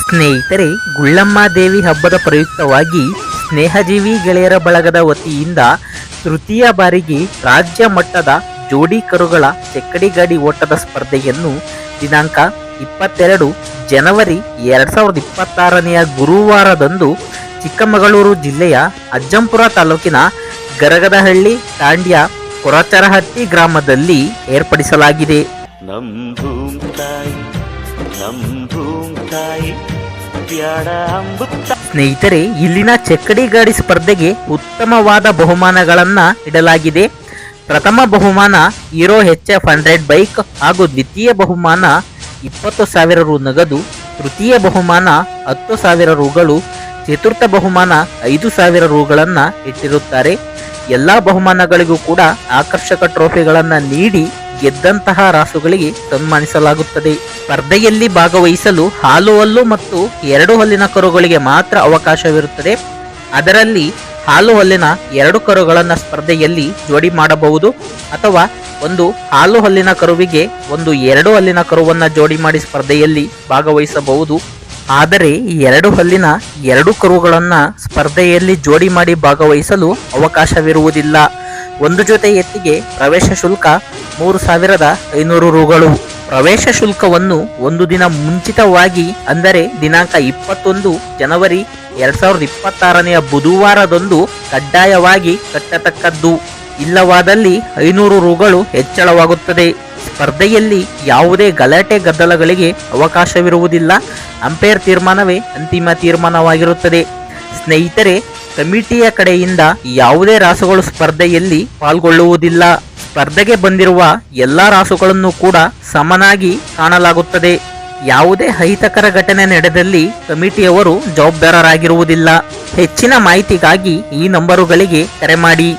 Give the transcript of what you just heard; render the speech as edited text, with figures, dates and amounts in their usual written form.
ಸ್ನೇಹಿತರೆ, ಗುಳ್ಳಮ್ಮ ದೇವಿ ಹಬ್ಬದ ಪ್ರಯುಕ್ತವಾಗಿ ಸ್ನೇಹಜೀವಿ ಗೆಳೆಯರ ಬಳಗದ ವತಿಯಿಂದ ತೃತೀಯ ಬಾರಿಗೆ ರಾಜ್ಯ ಮಟ್ಟದ ಜೋಡಿ ಕರುಗಳ ಚಕ್ಕಡಿ ಗಾಡಿ ಓಟದ ಸ್ಪರ್ಧೆಯನ್ನು ದಿನಾಂಕ 22 ಜನವರಿ 2026ನೆಯ ಗುರುವಾರದಂದು ಚಿಕ್ಕಮಗಳೂರು ಜಿಲ್ಲೆಯ ಅಜ್ಜಂಪುರ ತಾಲೂಕಿನ ಗರಗದಹಳ್ಳಿ ತಾಂಡ್ಯ ಕೊರಚರಹಟ್ಟಿ ಗ್ರಾಮದಲ್ಲಿ ಏರ್ಪಡಿಸಲಾಗಿದೆ. ಸ್ನೇಹಿತರೆ, ಇಲ್ಲಿನ ಚಕ್ಕಡಿ ಗಾಡಿ ಸ್ಪರ್ಧೆಗೆ ಉತ್ತಮವಾದ ಬಹುಮಾನಗಳನ್ನ ಇಡಲಾಗಿದೆ. ಪ್ರಥಮ ಬಹುಮಾನ ಹೀರೋ HF 100 ಬೈಕ್ ಹಾಗೂ ದ್ವಿತೀಯ ಬಹುಮಾನ 20,000 ರು ನಗದು, ತೃತೀಯ ಬಹುಮಾನ 10,000 ರುಗಳು, ಚತುರ್ಥ ಬಹುಮಾನ 5,000 ರುಗಳನ್ನ ಇಟ್ಟಿರುತ್ತಾರೆ. ಎಲ್ಲಾ ಬಹುಮಾನಗಳಿಗೂ ಕೂಡ ಆಕರ್ಷಕ ಟ್ರೋಫಿಗಳನ್ನ ನೀಡಿ ಗೆದ್ದಂತಹ ರಾಸುಗಳಿಗೆ ಸನ್ಮಾನಿಸಲಾಗುತ್ತದೆ. ಸ್ಪರ್ಧೆಯಲ್ಲಿ ಭಾಗವಹಿಸಲು ಹಾಲು ಹಲ್ಲು ಮತ್ತು 2 ಹಲ್ಲಿನ ಕರುಗಳಿಗೆ ಮಾತ್ರ ಅವಕಾಶವಿರುತ್ತದೆ. ಅದರಲ್ಲಿ ಹಾಲು ಹಲ್ಲಿನ 2 ಕರುಗಳನ್ನು ಸ್ಪರ್ಧೆಯಲ್ಲಿ ಜೋಡಿ ಮಾಡಬಹುದು ಅಥವಾ ಒಂದು ಹಾಲು ಹಲ್ಲಿನ ಕರುವಿಗೆ ಒಂದು 2 ಹಲ್ಲಿನ ಕರುವನ್ನ ಜೋಡಿ ಮಾಡಿ ಸ್ಪರ್ಧೆಯಲ್ಲಿ ಭಾಗವಹಿಸಬಹುದು. ಆದರೆ 2 ಹಲ್ಲಿನ 2 ಕರುಗಳನ್ನ ಸ್ಪರ್ಧೆಯಲ್ಲಿ ಜೋಡಿ ಮಾಡಿ ಭಾಗವಹಿಸಲು ಅವಕಾಶವಿರುವುದಿಲ್ಲ. ಒಂದು ಜೊತೆ ಎತ್ತಿಗೆ ಪ್ರವೇಶ ಶುಲ್ಕ 3,500 ರುಗಳು. ಪ್ರವೇಶ ಶುಲ್ಕವನ್ನು ಒಂದು ದಿನ ಮುಂಚಿತವಾಗಿ ಅಂದರೆ ದಿನಾಂಕ 21 ಜನವರಿ 2026ನೆಯ ಬುಧವಾರದಂದು ಕಡ್ಡಾಯವಾಗಿ ಕಟ್ಟತಕ್ಕದ್ದು. ಇಲ್ಲವಾದಲ್ಲಿ 500 ರುಗಳು ಹೆಚ್ಚಳವಾಗುತ್ತದೆ. ಸ್ಪರ್ಧೆಯಲ್ಲಿ ಯಾವುದೇ ಗಲಾಟೆ ಗದ್ದಲಗಳಿಗೆ ಅವಕಾಶವಿರುವುದಿಲ್ಲ. ಅಂಪೈರ್ ತೀರ್ಮಾನವೇ ಅಂತಿಮ ತೀರ್ಮಾನವಾಗಿರುತ್ತದೆ. ಸ್ನೇಹಿತರೆ, ಕಮಿಟಿಯ ಕಡೆಯಿಂದ ಯಾವುದೇ ರಾಸುಗಳು ಸ್ಪರ್ಧೆಯಲ್ಲಿ ಪಾಲ್ಗೊಳ್ಳುವುದಿಲ್ಲ. ಸ್ಪರ್ಧೆಗೆ ಬಂದಿರುವ ಎಲ್ಲ ರಾಸುಗಳನ್ನು ಕೂಡ ಸಮನಾಗಿ ಕಾಣಲಾಗುತ್ತದೆ. ಯಾವುದೇ ಅಹಿತಕರ ಘಟನೆ ನಡೆದಲ್ಲಿ ಕಮಿಟಿಯವರು ಜವಾಬ್ದಾರರಾಗಿರುವುದಿಲ್ಲ. ಹೆಚ್ಚಿನ ಮಾಹಿತಿಗಾಗಿ ಈ ನಂಬರುಗಳಿಗೆ ಕರೆ ಮಾಡಿ.